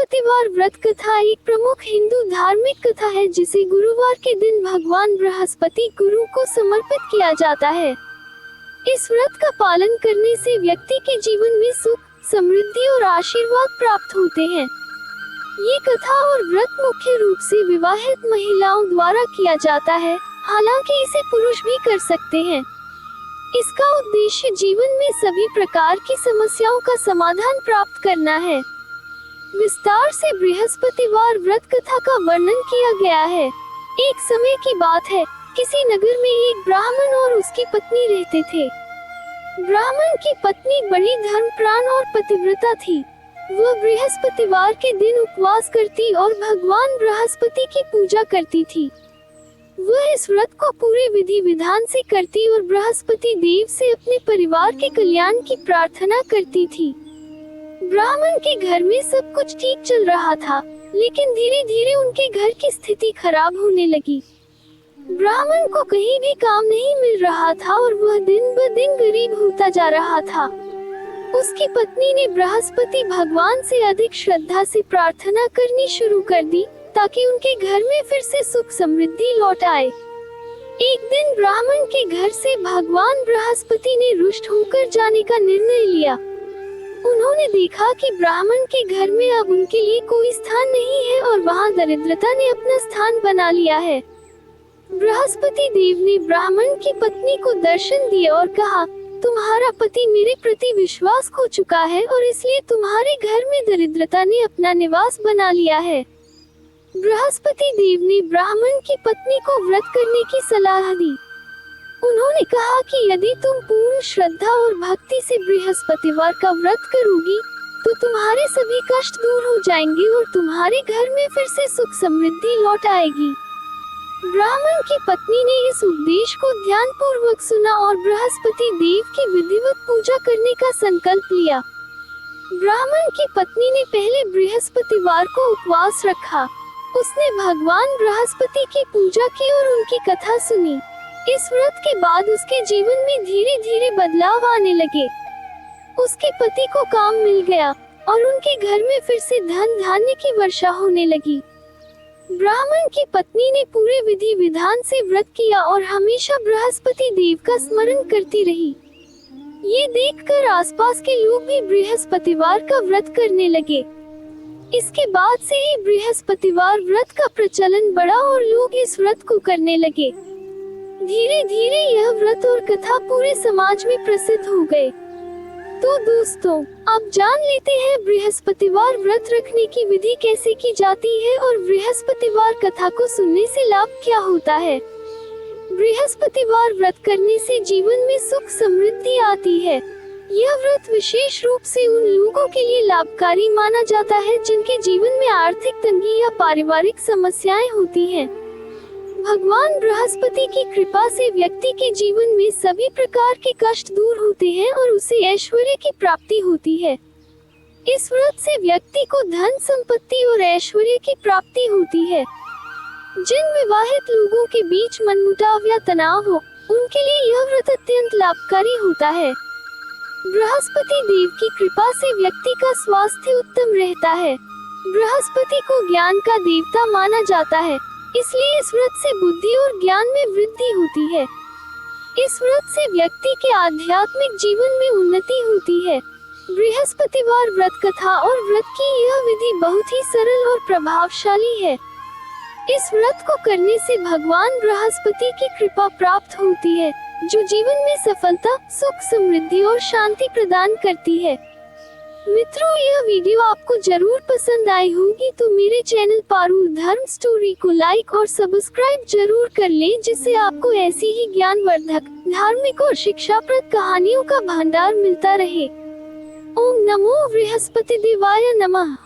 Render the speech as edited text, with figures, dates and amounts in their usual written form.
बृहस्पतिवार व्रत कथा एक प्रमुख हिंदू धार्मिक कथा है जिसे गुरुवार के दिन भगवान बृहस्पति गुरु को समर्पित किया जाता है। इस व्रत का पालन करने से व्यक्ति के जीवन में सुख, समृद्धि और आशीर्वाद प्राप्त होते हैं। ये कथा और व्रत मुख्य रूप से विवाहित महिलाओं द्वारा किया जाता है, हालांकि इसे पुरुष भी कर सकते हैं। इसका उद्देश्य जीवन में सभी प्रकार की समस्याओं का समाधान प्राप्त करना है। विस्तार से बृहस्पतिवार व्रत कथा का वर्णन किया गया है। एक समय की बात है, किसी नगर में एक ब्राह्मण और उसकी पत्नी रहते थे। ब्राह्मण की पत्नी बड़ी धर्मप्राण और पतिव्रता थी। वह बृहस्पतिवार के दिन उपवास करती और भगवान बृहस्पति की पूजा करती थी। वह इस व्रत को पूरे विधि विधान से करती और बृहस्पति देव से अपने परिवार के कल्याण की प्रार्थना करती थी। ब्राह्मण के घर में सब कुछ ठीक चल रहा था, लेकिन धीरे धीरे उनके घर की स्थिति खराब होने लगी। ब्राह्मण को कहीं भी काम नहीं मिल रहा था और वह दिन ब दिन गरीब होता जा रहा था। उसकी पत्नी ने बृहस्पति भगवान से अधिक श्रद्धा से प्रार्थना करनी शुरू कर दी ताकि उनके घर में फिर से सुख समृद्धि लौट आए। एक दिन ब्राह्मण के घर से भगवान बृहस्पति ने रुष्ट होकर जाने का निर्णय लिया। उन्होंने देखा कि ब्राह्मण के घर में अब उनके लिए कोई स्थान नहीं है और वहां दरिद्रता ने अपना स्थान बना लिया है। बृहस्पति देव ने ब्राह्मण की पत्नी को दर्शन दिए और कहा, तुम्हारा पति मेरे प्रति विश्वास खो चुका है और इसलिए तुम्हारे घर में दरिद्रता ने अपना निवास बना लिया है। बृहस्पति देव ने ब्राह्मण की पत्नी को व्रत करने की सलाह दी। उन्होंने कहा कि यदि तुम पूर्ण श्रद्धा और भक्ति से बृहस्पतिवार का व्रत करोगी, तो तुम्हारे सभी कष्ट दूर हो जाएंगे और तुम्हारे घर में फिर से सुख समृद्धि लौट आएगी। ब्राह्मण की पत्नी ने इस उपदेश को ध्यान पूर्वक सुना और बृहस्पति देव की विधिवत पूजा करने का संकल्प लिया। ब्राह्मण की पत्नी ने पहले बृहस्पतिवार को उपवास रखा। उसने भगवान बृहस्पति की पूजा की और उनकी कथा सुनी। इस व्रत के बाद उसके जीवन में धीरे धीरे बदलाव आने लगे। उसके पति को काम मिल गया और उनके घर में फिर से धन धान्य की वर्षा होने लगी। ब्राह्मण की पत्नी ने पूरे विधि विधान से व्रत किया और हमेशा बृहस्पति देव का स्मरण करती रही। ये देखकर आसपास के लोग भी बृहस्पतिवार का व्रत करने लगे। इसके बाद से ही बृहस्पतिवार व्रत का प्रचलन बढ़ा और लोग इस व्रत को करने लगे। धीरे धीरे यह व्रत और कथा पूरे समाज में प्रसिद्ध हो गए। तो दोस्तों, अब जान लेते हैं बृहस्पतिवार व्रत रखने की विधि कैसे की जाती है और बृहस्पतिवार कथा को सुनने से लाभ क्या होता है। बृहस्पतिवार व्रत करने से जीवन में सुख समृद्धि आती है। यह व्रत विशेष रूप से उन लोगों के लिए लाभकारी माना जाता है जिनके जीवन में आर्थिक तंगी या पारिवारिक समस्याएं होती हैं। भगवान बृहस्पति की कृपा से व्यक्ति के जीवन में सभी प्रकार के कष्ट दूर होते हैं और उसे ऐश्वर्य की प्राप्ति होती है। इस व्रत से व्यक्ति को धन संपत्ति और ऐश्वर्य की प्राप्ति होती है। जिन विवाहित लोगों के बीच मनमुटाव या तनाव हो, उनके लिए यह व्रत अत्यंत लाभकारी होता है। बृहस्पति देव की कृपा से व्यक्ति का स्वास्थ्य उत्तम रहता है। बृहस्पति को ज्ञान का देवता माना जाता है, इसलिए इस व्रत से बुद्धि और ज्ञान में वृद्धि होती है। इस व्रत से व्यक्ति के आध्यात्मिक जीवन में उन्नति होती है। बृहस्पतिवार व्रत कथा और व्रत की यह विधि बहुत ही सरल और प्रभावशाली है। इस व्रत को करने से भगवान बृहस्पति की कृपा प्राप्त होती है, जो जीवन में सफलता, सुख समृद्धि और शांति प्रदान करती है। मित्रों, यह वीडियो आपको जरूर पसंद आई होगी, तो मेरे चैनल पारुल धर्म स्टोरी को लाइक और सब्सक्राइब जरूर कर लें, जिससे आपको ऐसी ही ज्ञानवर्धक, धार्मिक और शिक्षाप्रद कहानियों का भंडार मिलता रहे। ओम नमो बृहस्पति देवाय नमः।